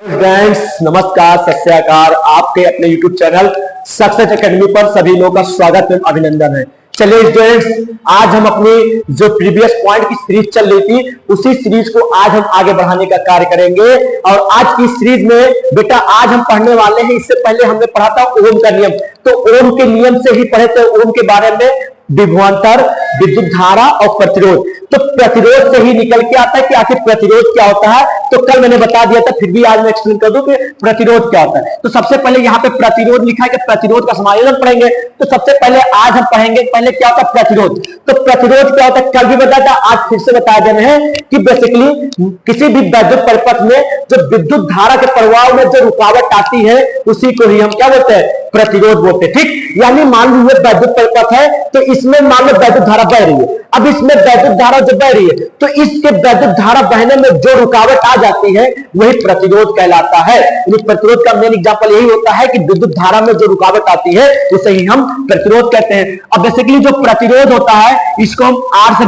Friends नमस्कार, सत श्री अकाल। आपके अपने YouTube चैनल सक्सेस एकेडमी पर सभी लोगों का स्वागत एवं अभिनंदन है। चलिए स्टूडेंट्स, आज हम अपनी जो प्रीवियस पॉइंट की सीरीज चल रही थी उसी सीरीज को आज हम आगे बढ़ाने का कार्य करेंगे। और आज की सीरीज में बेटा आज हम पढ़ने वाले हैं, इससे पहले हमने पढ़ा था ओम का नियम। तो ओम के नियम से ही पढ़े थे, ओम के बारे में विभवांतर, विद्युत धारा और प्रतिरोध। तो प्रतिरोध से ही निकल के आता है कि आखिर प्रतिरोध क्या होता है। तो कल मैंने बता दिया था, फिर भी आज मैं एक्सप्लेन कर दूं कि प्रतिरोध क्या होता है। तो सबसे पहले यहाँ पे प्रतिरोध लिखा है कि प्रतिरोध का समायोजन पढ़ेंगे। तो सबसे पहले आज हम पढ़ेंगे पहले क्या होता है प्रतिरोध। तो प्रतिरोध क्या होता है कल भी बताया था, आज फिर से बताया जा रहे हैं कि बेसिकली किसी भी वैद्युत परिपथ में जो विद्युत धारा के प्रवाह में जो रुकावट आती है उसी को ही हम क्या बोलते हैं, प्रतिरोध बोलते हैं। ठीक, यानी मान लीजिए वैद्युत परिपथ है तो इसमें मान लो वैद्युत धारा बह रही है। अब इसमें वैद्युत धारा जो बह रही है तो इसके वैद्युत धारा बहने में जो रुकावट आ जाती है वही प्रतिरोध कहलाता है। प्रतिरोध का मेन एग्जांपल यही होता है कि विद्युत धारा में जो रुकावट आती है उसे ही हम प्रतिरोध कहते हैं। अब बेसिकली जो प्रतिरोध होता है इसको हम आर से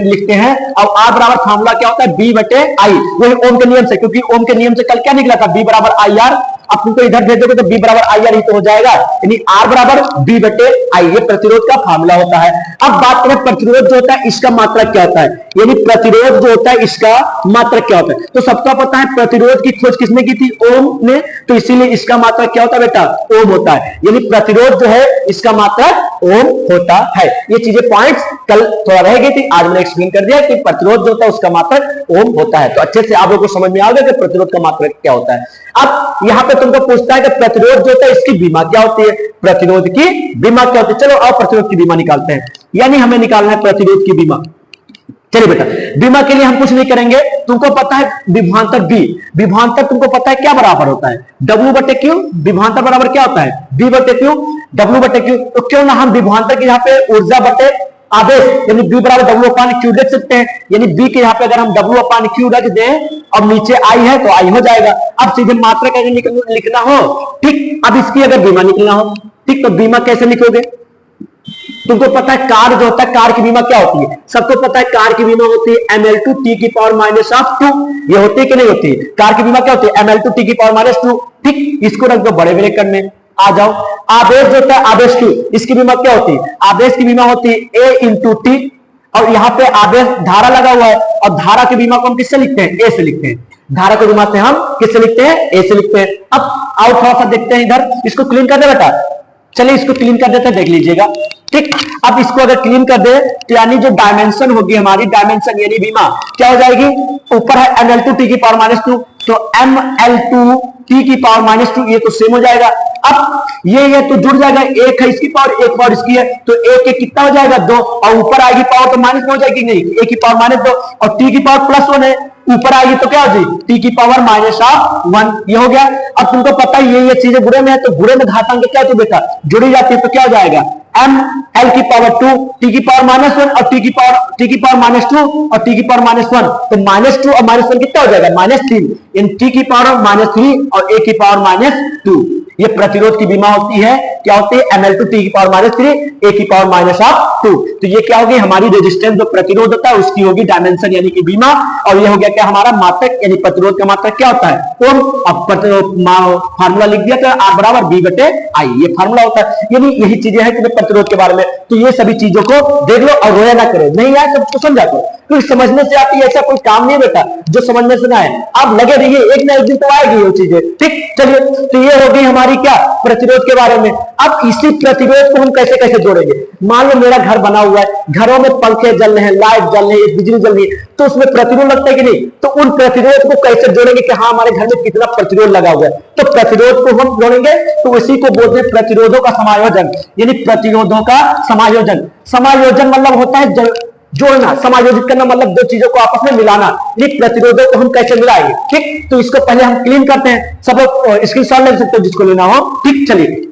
लिखते हैं। और आर बराबर फॉर्मूला क्या होता है, बी बटे आई, वही ओम के नियम से। क्योंकि ओम के नियम से कल क्या निकला था, बी बराबर आई आर। अब तुमको इधर भेजोगे तो बी बराबर आई आर ही तो हो जाएगा, यानी आर बराबर बी बटे आई, ये प्रतिरोध का फार्मूला होता है। अब बात करें प्रतिरोध जो होता है इसका मात्रक क्या होता है, यानी प्रतिरोध जो होता है इसका मात्रक क्या होता है। तो सबका पता है प्रतिरोध की खोज किसने की थी, ओम ने। तो इसीलिए इसका मात्रक क्या होता है बेटा, ओम होता है। यानी प्रतिरोध जो है इसका मात्रक ओम होता है। ये चीजें पॉइंट्स कल थोड़ा रह गई थी, आज मैंने एक्सप्लेन कर दिया कि प्रतिरोध जो होता है उसका मात्रक ओम होता है। तो अच्छे से आप लोगों को समझ में आ गया कि प्रतिरोध का मात्रक क्या होता है। अब यहां पे तुमको पूछता है कि प्रतिरोध जो होता है इसकी बीमा क्या होती है, प्रतिरोध की बीमा क्या होती है। चलो अब प्रतिरोध की बीमा निकालते हैं, यानी हमें निकालना है प्रतिरोध की बीमा। चलिए बेटा, बीमा के लिए हम कुछ नहीं करेंगे, तुमको पता है विभवांतर बी, विभवांतर तुमको पता है क्या बराबर होता है, डब्ल्यू बटे क्यू। विभवांतर बराबर क्या होता है, बी बटे क्यू, डब्ल्यू बटे क्यू। तो क्यों ना हम विभवांतर के यहाँ पे ऊर्जा बटे आवेश यानी बी बराबर डब्ल्यू अपान क्यू लिख सकते हैं। यानी बी के यहाँ पे अगर हम डब्ल्यू अपान क्यू रख दें और नीचे आई है तो आई हो जाएगा। अब सीधे मात्रा कैसे लिखना हो, ठीक, अब इसकी अगर बीमा निकलना हो, ठीक, तो बीमा कैसे लिखोगे। तुमको पता है कार जो होता है, कार की बीमा क्या होती है, सबको पता है कार की बीमा होती है ml2 t की पावर -2। ये होती है कि नहीं होती है, कार की बीमा क्या होती है ml2 t की पावर -2। ठीक, इसको रख दो बड़े ब्रैकेट में, आ जाओ। आवेश जो होता है आवेश q, इसकी बीमा क्या होती है, आवेश की बीमा होती है a इंटू टी। और यहाँ पे आवेश धारा लगा हुआ है और धारा की बीमा को हम किससे लिखते हैं, ए से लिखते हैं। धारा की बीमा से हम किससे लिखते हैं, ए से लिखते हैं। अब आओ थोड़ा सा देखते हैं इधर, इसको क्लीन कर दे बेटा। चलिए इसको क्लीन कर देते हैं, देख लीजिएगा। ठीक, अब इसको अगर क्लीन कर दे तो यानी जो डायमेंशन होगी हमारी, डायमेंशन यानी बीमा क्या हो जाएगी, ऊपर है ml2 t की पावर -2, तो ml2 t की पावर -2 ये तो सेम हो जाएगा। अब ये तो जुड़ जाएगा, एक है इसकी पावर एक पावर इसकी है, तो एक एक कितना हो जाएगा, 2, और ऊपर आएगी पावर तो माइनस में हो जाएगी, नहीं, a की पावर -2 और t की पावर +1 है, ऊपर आएगी तो क्या हो जाएगी t की पावर -1, ये हो गया। अब तुमको पता है ये चीजें गुणे में है तो गुणे में घातांक क्या होती है बेटा, जुड़ी जाती है, तो क्या हो जाएगा m l की पावर 2 t की पावर -1 और t की पावर -2 और t की पावर -1, तो -2 और -1 कितना हो जाएगा, -3, इन t की पावर -3 और a की पावर -2। ये प्रतिरोध की बीमा होती है, क्या होती है ml2 t की पावर -3 a की पावर -2। तो ये क्या होगी हमारी रेजिस्टेंस, जो प्रतिरोध होता है उसकी होगी डायमेंशन यानी कि बीमा। और ये हो गया क्या हमारा मात्रक, यानी प्रतिरोध का मात्रक क्या होता है ओम। अब फार्मूला लिख दिया तो r बराबर b बटे आई, ये फार्मूला होता है। यानी यही चीजें हैं कि प्रतिरोध के बारे में। तो ये सभी चीजों को देख लो और रोया ना करो, नहीं आए सबको समझा करो, क्योंकि समझने से आती है, ऐसा कोई काम नहीं बेटा जो समझने से ना आए। आप लगे रहिए, एक ना एक दिन तो आएगी वो चीजें। ठीक, चलिए, तो ये हो गई हमारी क्या प्रतिरोध के बारे में। अब इसी प्रतिरोध को हम कैसे कैसे जोड़ेंगे। मान लो मेरा घर बना हुआ है, घरों में पंखे जल रहे हैं, लाइट जल रही है, बिजली जल रही है, तो उसमें प्रतिरोध लगता है कि नहीं। तो उन प्रतिरोध को कैसे जोड़ेंगे कि हाँ हमारे घर में कितना प्रतिरोध लगा हुआ है। तो प्रतिरोध को हम जोड़ेंगे तो उसी को बोलते हैं प्रतिरोधों का समायोजन, यानी प्रतिरोधों का समायोजन। समायोजन मतलब होता है जोड़ना, समायोजित करना मतलब दो चीजों को आपस में मिलाना। ये प्रतिरोधों को हम कैसे मिलाएंगे, ठीक, तो इसको पहले हम क्लीन करते हैं। सब लोग स्क्रीनशॉट ले सकते हो जिसको लेना हो। ठीक, चलिए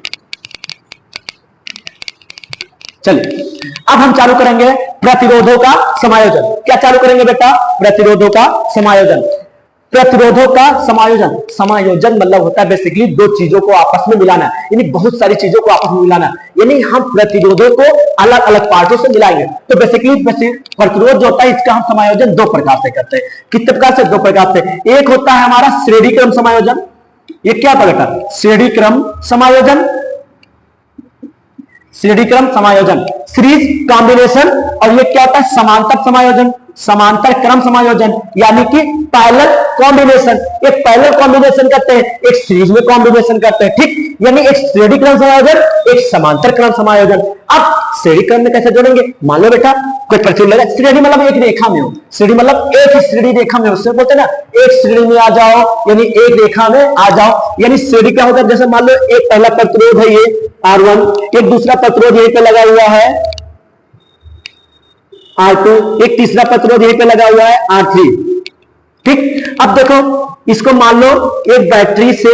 अब हम चालू करेंगे प्रतिरोधों का समायोजन। क्या चालू करेंगे बेटा, प्रतिरोधों का समायोजन। प्रतिरोधों का समायोजन। समायोजन मतलब होता है बेसिकली दो चीजों को आपस में मिलाना, यानी बहुत सारी चीजों को आपस में मिलाना, यानी हम प्रतिरोधों को अलग अलग पार्टों से मिलाएंगे। तो बेसिकली प्रतिरोध जो होता है इसका हम समायोजन दो प्रकार से करते हैं। कितने प्रकार से? दो प्रकार से। एक होता है हमारा श्रेणी क्रम समायोजन। ये क्या होता है? श्रेणी क्रम समायोजन, श्रेणी क्रम समायोजन, सीरीज कॉम्बिनेशन। और ये क्या होता है? समांतर समायोजन, समांतर क्रम समायोजन, यानी कि पैरेलल कॉम्बिनेशन। एक पैरेलल कॉम्बिनेशन करते हैं, एक सीरीज में कॉम्बिनेशन करते हैं, ठीक। यानी एक श्रेणी क्रम समायोजन, एक समांतर क्रम समायोजन। अब श्रेणी क्रम में कैसे जोड़ेंगे? मान लो बेटा कोई प्रतिरोध लगा, श्रेणी मतलब एक रेखा में हो, श्रेणी मतलब एक ही श्रेणी रेखा में हो, उससे बोलते हैं ना एक श्रेणी में आ जाओ, यानी एक रेखा में आ जाओ। यानी श्रेणी क्या होता है? जैसे मान लो एक पहला प्रतिरोध है ये R1, एक दूसरा प्रतिरोध यहीं पे लगा हुआ है R2, एक तीसरा प्रतिरोध यहीं पे लगा हुआ है R3, ठीक। अब देखो इसको मान लो एक बैटरी से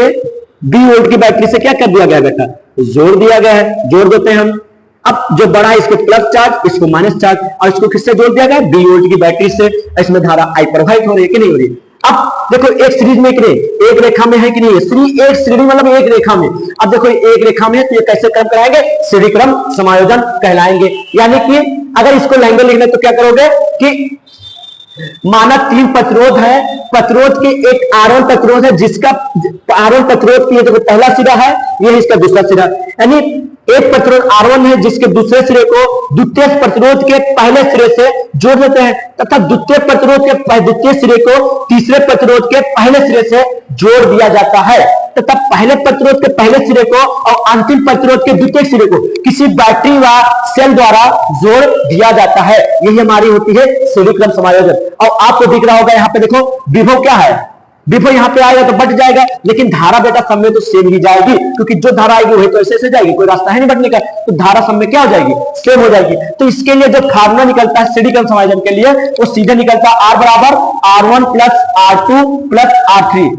20 वोल्ट की बैटरी से क्या कर दिया गया बेटा? जोड़ दिया गया है, जोड़ देते हैं हम। अब जो बड़ा है इसको प्लस चार्ज, इसको माइनस चार्ज, और इसको किससे जोड़ दिया गया? 20 वोल्ट की बैटरी से। इसमें धारा I प्रवाहित हो रही है कि नहीं हो रही? अब देखो एक सीरीज में एक रेखा में है कि नहीं है? एक श्रेणी मतलब एक रेखा में। अब देखो एक रेखा में है तो ये कैसे क्रम कराएंगे? श्रेणी क्रम समायोजन कहलाएंगे। यानी कि अगर इसको लाएंगे लिखना तो क्या करोगे कि माना 3 प्रतिरोध है, प्रतिरोध के एक R1 प्रतिरोध है, जिसका R1 प्रतिरोध की जो पहला सिरा है ये इसका दूसरा सिरा, यानी एक प्रतिरोध R1 है जिसके दूसरे सिरे को द्वितीय प्रतिरोध के पहले सिरे से जोड़ देते हैं, तथा द्वितीय प्रतिरोध के द्वितीय सिरे को तीसरे प्रतिरोध के पहले सिरे से जोड़ दिया जाता है, तथा पहले प्रतिरोध के पहले सिरे को और अंतिम प्रतिरोध के द्वितीय सिरे को किसी बैटरी व सेल द्वारा जोड़ दिया जाता है। यही हमारी होती है श्रेणी क्रम समायोजन। और आपको दिख रहा होगा यहाँ पे देखो विभव क्या है? विभव यहाँ पे आएगा तो बढ़ जाएगा, लेकिन धारा बेटा सब में तो सेम ही जाएगी, क्योंकि जो धारा आएगी वही तो ऐसे जाएगी, कोई रास्ता है नहीं बढ़ने का, तो धारा सब में क्या हो जाएगी? सेम हो जाएगी। तो इसके लिए जो फार्मूला निकलता है श्रेणी क्रम समायोजन के लिए वो सीधे निकलता है R बराबर R1 plus R2 plus R3।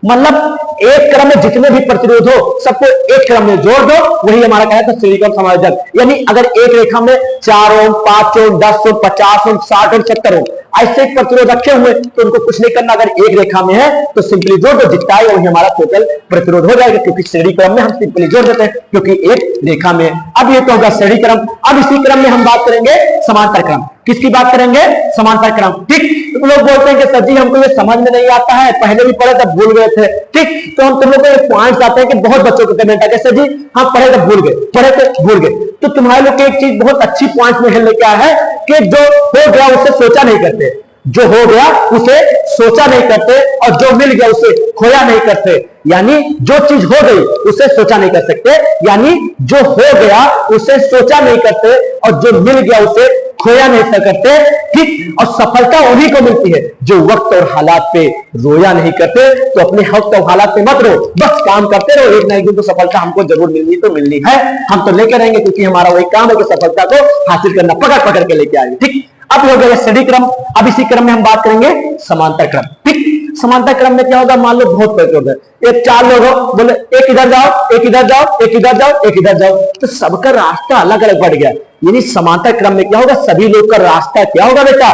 मतलब एक क्रम में जितने भी प्रतिरोध हो सबको एक क्रम में जोड़ दो, वही हमारा क्या है? श्रेणी क्रम समायोजन। यानी अगर एक रेखा में 4 ओम, 5 ओम, 10 ओम, 50 ओम, 60 ओम, 70 ओम ऐसे प्रतिरोध रखे हुए तो उनको कुछ नहीं करना। अगर एक रेखा में है तो सिंपली जोड़ दो, जितना है वही हमारा टोटल प्रतिरोध हो जाएगा, क्योंकि श्रेणी क्रम में हम सिंपली जोड़ देते हैं क्योंकि एक रेखा में। अब ये तो होगा श्रेणी क्रम। अब इसी क्रम में हम बात करेंगे समांतर क्रम। किसकी बात करेंगे? समांतर क्रम, ठीक। तुम लोग बोलते हैं कि सर जी हमको ये समझ में नहीं आता है, पहले भी पढ़े तब भूल गए थे, ठीक। तो हम तुम लोग को पॉइंट्स आते हैं कि बहुत बच्चों को कमेंट आते हैं सर जी हम पढ़े तो भूल गए, पढ़े तो भूल गए। तो तुम्हारे लोग की एक चीज बहुत अच्छी पॉइंट में लेके आया है कि जो हो गया उससे सोचा नहीं करते, जो हो गया उसे सोचा नहीं करते, और जो मिल गया उसे खोया नहीं करते। यानी जो चीज हो गई उसे सोचा नहीं कर सकते, यानी जो हो गया उसे सोचा नहीं करते, और जो मिल गया उसे खोया नहीं करते, ठीक। और सफलता उन्हीं को मिलती है जो वक्त और हालात पे रोया नहीं करते। तो अपने वक्त और हालात पे मत रो, बस काम करते रहो, एक ना एक दिन तो सफलता हमको जरूर मिलनी तो मिलनी है, हम तो लेकर रहेंगे, क्योंकि हमारा वही काम है कि सफलता को हासिल करना, पकड़ पकड़ के लेके आएंगे, ठीक। अब हो गया श्रेणी क्रम। अब इसी क्रम में हम बात करेंगे समांतर क्रम, ठीक। समांतर क्रम में क्या होगा? मान लो बहुत प्रतिरोध है, एक 4 लोग हो, बोले एक इधर जाओ, एक इधर जाओ, एक इधर जाओ, एक इधर जाओ, तो सबका रास्ता अलग अलग बढ़ गया। यानी समांतर क्रम में क्या होगा? सभी लोग का रास्ता क्या होगा बेटा?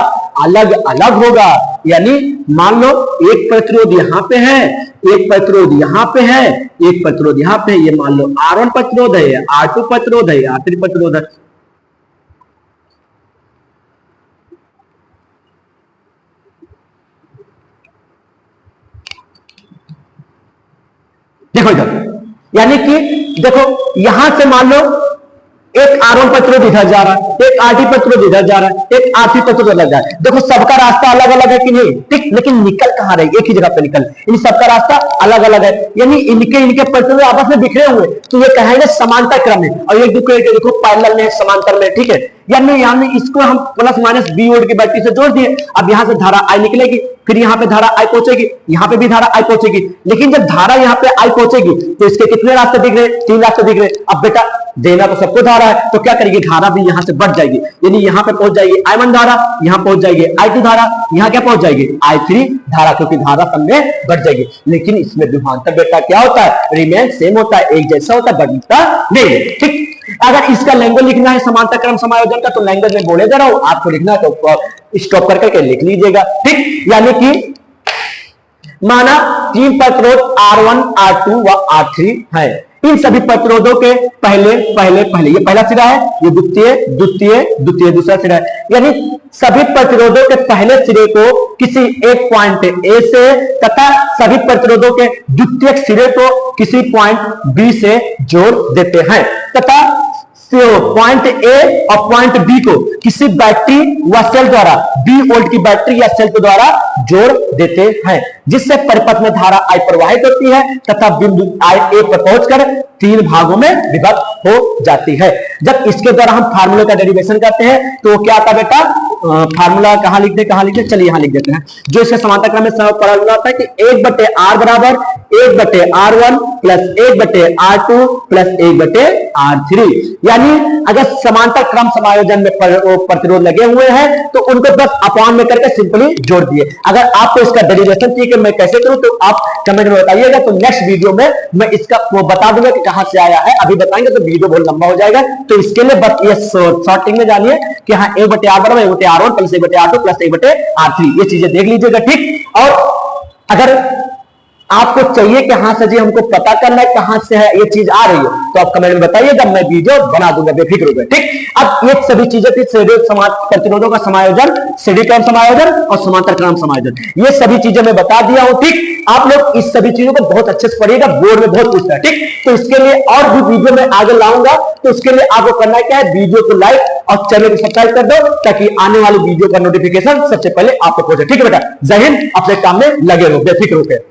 अलग अलग होगा। यानी मान लो एक प्रतिरोध यहाँ पे है, एक प्रतिरोध यहाँ पे है, एक प्रतिरोध यहाँ पे है, ये मान लो R1 प्रतिरोध है, R2 प्रतिरोध है, R3 प्रतिरोध है। देखो इधर, यानी कि देखो यहां से मान लो एक R1 प्रतिरोध इधर जा रहा है, एक R2 प्रतिरोध इधर जा रहा है, एक R3 प्रतिरोध अलग जा रहा है। देखो सबका रास्ता अलग अलग है कि नहीं, ठीक। लेकिन निकल कहां रहे? एक ही जगह पे निकल, इन सबका रास्ता अलग अलग है, यानी इनके प्रतिरोध आपस में बिखरे हुए, तो ये कहेंगे समांतर क्रम में। और एक दूसरे के देखो पैरेलल में, समांतर में, ठीक है। यानी इसको हम प्लस माइनस 20 वोल्ट की बैटरी से जोड़ दिए। अब यहां से धारा I निकलेगी, फिर यहाँ पे धारा I पहुंचेगी, यहाँ पे भी धारा I पहुंचेगी। लेकिन जब धारा यहाँ पे I पहुंचेगी तो इसके कितने रास्ते दिख रहे? 3 रास्ते दिख रहे। अब बेटा देना तो सबको धारा है, तो क्या करेगी? धारा भी यहाँ से बढ़ जाएगी, यानी यहाँ पे पहुंच जाएगी I1 धारा, यहाँ पहुंच जाएगी I2 धारा, यहाँ क्या पहुंच जाएगी? I3 धारा, क्योंकि धारा सब में बढ़ जाएगी। लेकिन इसमें विभवांतर बेटा क्या होता है? रिमेन सेम होता है, एक जैसा होता है, बढ़ता नहीं, ठीक। अगर इसका लैंग्वेज लिखना है समांतर क्रम समायोजन का, तो लैंग्वेज में बोले जा रहा हूं, आपको लिखना है तो स्टॉप करके लिख लीजिएगा, ठीक। यानी कि माना तीन प्रतिरोध R1, R2 व R3 है। इन सभी प्रतिरोधों के पहले पहले पहले, ये पहला सिरा है, ये द्वितीय द्वितीय द्वितीय दूसरा सिरा है, यानी सभी प्रतिरोधों के पहले सिरे को किसी एक पॉइंट ए से तथा सभी प्रतिरोधों के द्वितीय सिरे को किसी पॉइंट बी से जोड़ देते हैं तथा पॉइंट ए और पॉइंट बी को किसी बैटरी व सेल द्वारा 20 वोल्ट की बैटरी या सेल के द्वारा जोड़ देते हैं, जिससे परिपथ में धारा I प्रवाहित होती है तथा बिंदु I A पर पहुंचकर तीन भागों में विभक्त हो जाती है। जब इसके द्वारा हम फार्मूले का डेरिवेशन करते हैं तो क्या आता बेटा, फार्मूला कहां लिख दे, चलिए यहां लिख देते हैं। जो इसके समांतर क्रम में फार्मूला होता है कि 1/R बराबर 1/R1 plus 1/R2 plus 1/R3, यानी अगर समांतर क्रम समायोजन में प्रतिरोध लगे हुए हैं तो उनको बस अपॉन में करके सिंपली जोड़ दिए। अगर आपको इसका डेरिवेशन चाहिए कि मैं कैसे करूं तो आप कमेंट में बताइएगा, तो नेक्स्ट वीडियो में मैं इसका वो बता दूंगा कि कहां से आया है। अभी बताएंगे तो वीडियो बहुत लंबा हो जाएगा, तो इसके लिए बस ये शॉर्टिंग में जानिए कि हाँ 1/R बराबर 1/R1 plus 1/R2 plus 1/R3, ये चीजें देख लीजिएगा, ठीक। और अगर आपको चाहिए कि हाँ सर जी हमको पता करना है कहां से है ये चीज आ रही है, तो आप कमेंट में बताइएगा, मैं वीडियो बना दूंगा बेफिक्र होकर, ठीक। अब ये सभी चीजें थी प्रतिरोधों का समायोजन, सीढ़ी क्रम समायोजन और समांतर क्रम समायोजन, ये सभी चीजें मैं बता दिया हूं, ठीक। आप लोग इस सभी चीजों को बहुत अच्छे से पढ़िएगा, बोर्ड में बहुत पूछता है, ठीक। तो इसके लिए और भी वीडियो में आगे लाऊंगा, तो उसके लिए आपको करना क्या है, वीडियो को लाइक और चैनल को सब्सक्राइब कर दो ताकि आने वाली वीडियो का नोटिफिकेशन सबसे पहले आपको पहुंचे, ठीक है बेटा। जय हिंद, अपने काम में लगे रहो बेफिक्र होकर।